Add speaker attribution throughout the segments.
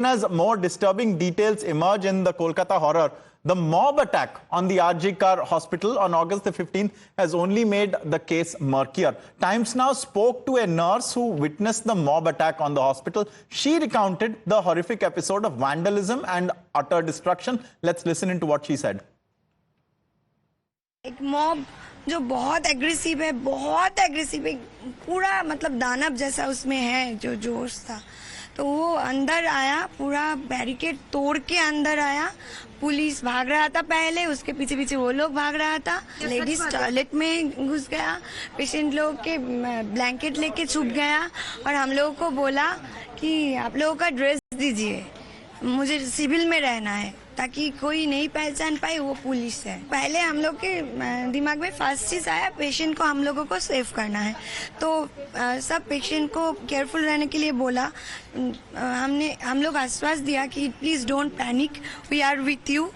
Speaker 1: As more disturbing details emerge in the Kolkata horror, the mob attack on the RG Kar hospital on August the 15th has only made the case murkier. Times Now spoke to a nurse who witnessed the mob attack on the hospital. She recounted the horrific episode of vandalism and utter destruction. Let's listen into what she said.
Speaker 2: एक mob जो बहुत aggressive है, पूरा मतलब दानव जैसा उसमें है, जो जोश था, तो वो अंदर आया, पूरा बैरिकेड तोड़ के अंदर आया। पुलिस भाग रहा था पहले, उसके पीछे पीछे वो लोग भाग रहा था। लेडीज टॉयलेट में घुस गया, पेशेंट लोग के ब्लैंकेट लेके छुप गया और हम लोगों को बोला कि आप लोगों का ड्रेस दीजिए, मुझे सिविल में रहना है ताकि कोई नहीं पहचान पाए वो पुलिस है। पहले हम लोग के दिमाग में फर्स्ट चीज आया, पेशेंट को हम लोगों को सेव करना है, तो सब पेशेंट को केयरफुल रहने के लिए बोला। हम लोग आश्वास दिया कि please don't panic, we are with you.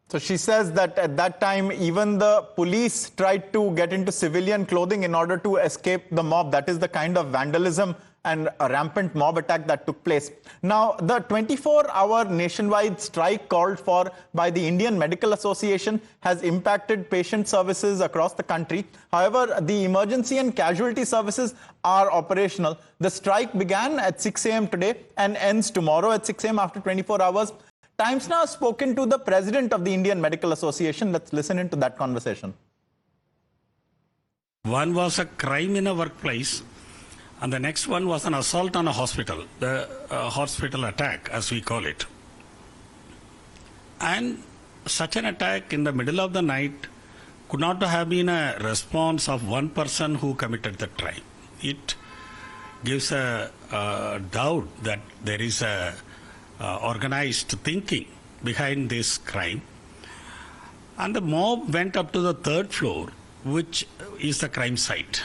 Speaker 1: So she says that at that time, even the police tried to get into civilian clothing in order to escape the mob. That is the kind of vandalism and a rampant mob attack that took place. Now, the 24-hour nationwide strike called for by the Indian Medical Association has impacted patient services across the country. However, the emergency and casualty services are operational. The strike began at 6 a.m. today and ends tomorrow at 6 a.m. after 24 hours. Times Now has spoken to the president of the Indian Medical Association. Let's listen into that conversation.
Speaker 3: One was a crime in a workplace, and the next one was an assault on a hospital, the hospital attack, as we call it. And such an attack in the middle of the night could not have been a response of one person who committed the crime. It gives a doubt that there is a organized thinking behind this crime. And the mob went up to the third floor, which is the crime site.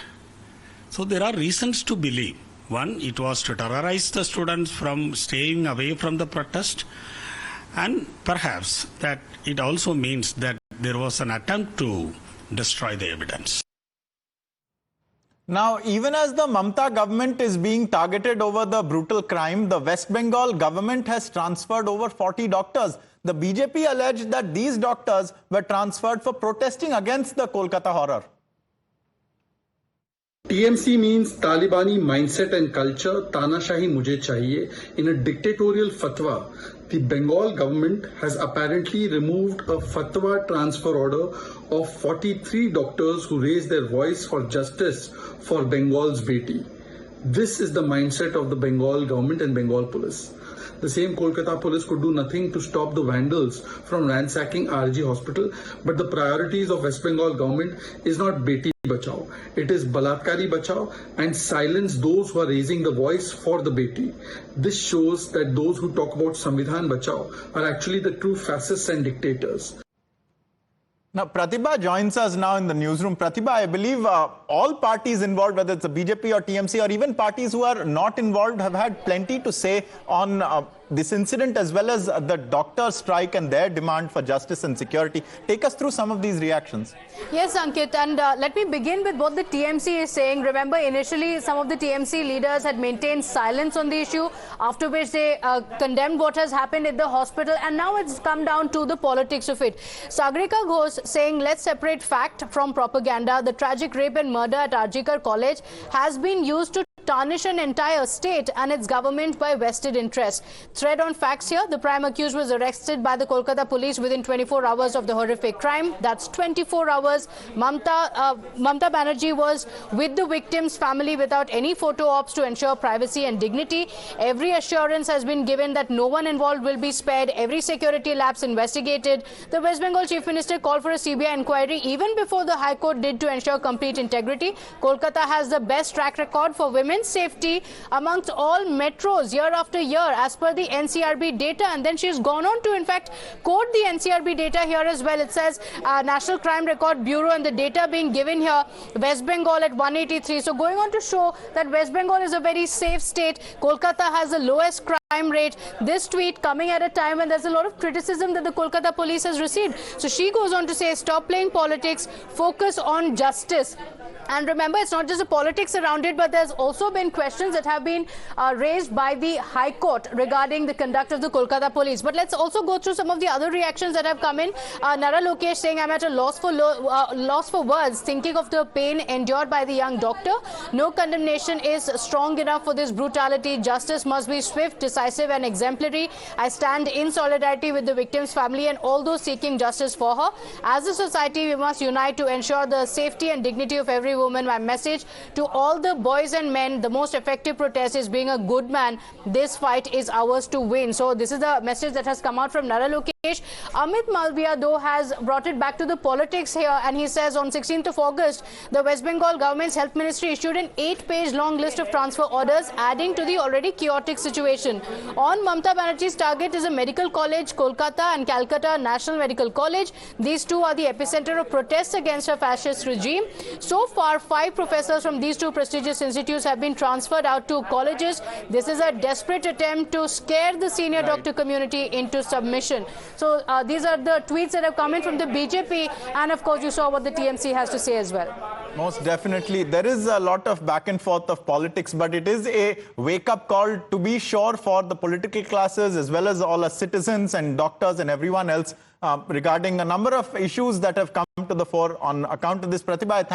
Speaker 3: So there are reasons to believe. One, it was to terrorize the students from staying away from the protest. And perhaps that it also means that there was an attempt to destroy the evidence.
Speaker 1: Now, even as the Mamata government is being targeted over the brutal crime, the West Bengal government has transferred over 40 doctors. The BJP alleged that these doctors were transferred for protesting against the Kolkata horror.
Speaker 4: TMC means Talibani mindset and culture, Tanashahi Mujhe Chahiye. In a dictatorial fatwa, the Bengal government has apparently removed a fatwa transfer order of 43 doctors who raised their voice for justice for Bengal's Beti. This is the mindset of the Bengal government and Bengal police. The same Kolkata police could do nothing to stop the vandals from ransacking RG hospital, but the priorities of West Bengal government is not Beti Bachao. It is Balatkari Bachao and silence those who are raising the voice for the Beti. This shows that those who talk about Samvidhan Bachao are actually the true fascists and dictators.
Speaker 1: Now, Pratibha joins us now in the newsroom. Pratibha, I believe all parties involved, whether it's the BJP or TMC or even parties who are not involved, have had plenty to say on this incident as well as the doctor strike and their demand for justice and security. Take us through some of these reactions.
Speaker 5: Yes, Ankit, and let me begin with what the TMC is saying. Remember, initially some of the TMC leaders had maintained silence on the issue, after which they condemned what has happened at the hospital, and now it's come down to the politics of it. Sagrika Ghosh saying, let's separate fact from propaganda. The tragic rape and murder at Arjikar College has been used to tarnish an entire state and its government by vested interests. Thread on facts here. The prime accused was arrested by the Kolkata police within 24 hours of the horrific crime. That's 24 hours. Mamata Banerjee was with the victim's family without any photo ops to ensure privacy and dignity. Every assurance has been given that no one involved will be spared. Every security lapse investigated. The West Bengal Chief Minister called for a CBI inquiry even before the High Court did to ensure complete integrity. Kolkata has the best track record for women's safety amongst all metros year after year as per the NCRB data, and then she's gone on to in fact quote the NCRB data here as well. It says National Crime Record Bureau, and the data being given here, West Bengal at 183. So going on to show that West Bengal is a very safe state. Kolkata has the lowest crime crime rate. This tweet coming at a time when there's a lot of criticism that the Kolkata police has received. So she goes on to say, stop playing politics, focus on justice. And remember, it's not just the politics around it, but there's also been questions that have been raised by the High Court regarding the conduct of the Kolkata police. But let's also go through some of the other reactions that have come in. Nara Lokesh saying, I'm at a loss for words, thinking of the pain endured by the young doctor. No condemnation is strong enough for this brutality. Justice must be swift, decisive and exemplary. I stand in solidarity with the victim's family and all those seeking justice for her. As a society, we must unite to ensure the safety and dignity of every woman. My message to all the boys and men, the most effective protest is being a good man. This fight is ours to win. So this is the message that has come out from Nara Lokesh. Amit Malviya, though, has brought it back to the politics here, and he says on 16th of August, the West Bengal government's health ministry issued an 8-page long list of transfer orders, adding to the already chaotic situation. On Mamata Banerjee's target is a medical college, Kolkata, and Calcutta National Medical College. These two are the epicenter of protests against her fascist regime. So far, 5 professors from these 2 prestigious institutes have been transferred out to colleges. This is a desperate attempt to scare the senior doctor community into submission. So these are the tweets that have come in from the BJP, and of course you saw what the TMC has to say as well.
Speaker 1: Most definitely. There is a lot of back and forth of politics, but it is a wake-up call, to be sure, for the political classes as well as all our citizens and doctors and everyone else regarding a number of issues that have come to the fore on account of this. Pratibha,